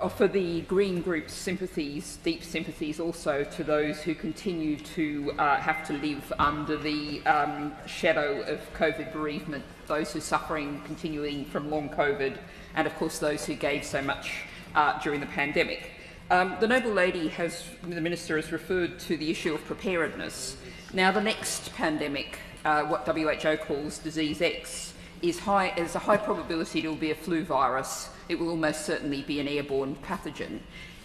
offer the Green Group's sympathies, deep sympathies also to those who continue to have to live under the shadow of COVID bereavement, those who are suffering continuing from long COVID, and of course those who gave so much during the pandemic. The Noble Lady the Minister has referred to the issue of preparedness. Now the next pandemic, what WHO calls Disease X, there's a high probability it will be a flu virus. It will almost certainly be an airborne pathogen.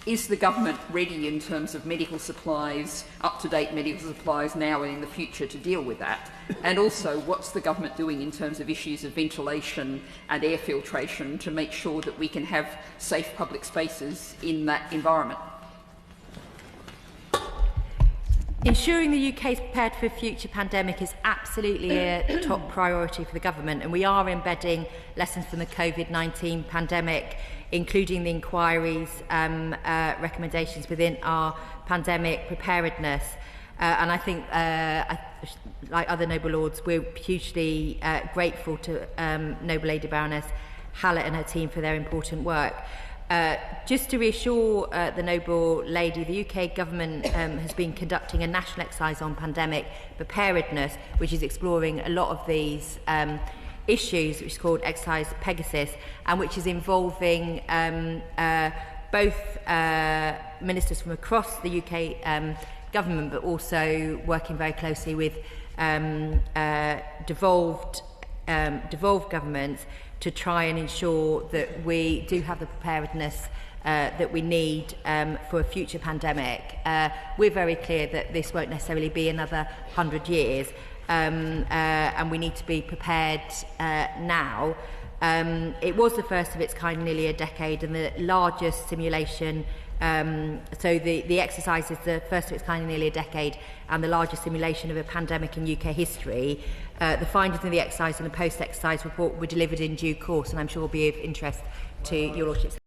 Is the government ready in terms of medical supplies, up-to-date medical supplies now and in the future to deal with that? And also, what's the government doing in terms of issues of ventilation and air filtration to make sure that we can have safe public spaces in that environment? Ensuring the UK is prepared for a future pandemic is absolutely a top priority for the government, and we are embedding lessons from the Covid-19 pandemic, including the inquiry's recommendations within our pandemic preparedness. And I think, like other Noble Lords, we're hugely grateful to Noble Lady Baroness Hallett and her team for their important work. Just to reassure the Noble Lady, the UK government has been conducting a national exercise on pandemic preparedness, which is exploring a lot of these issues, which is called Exercise Pegasus, and which is involving both ministers from across the UK government, but also working very closely with devolved governments to try and ensure that we do have the preparedness that we need for a future pandemic. We're very clear that this won't necessarily be another 100 years, and we need to be prepared now. It was the first of its kind in nearly a decade, and the largest simulation, so the exercise is the first of its kind in nearly a decade and the largest simulation of a pandemic in UK history. The findings of the exercise and the post-exercise report were delivered in due course, and I'm sure will be of interest to your Lordships.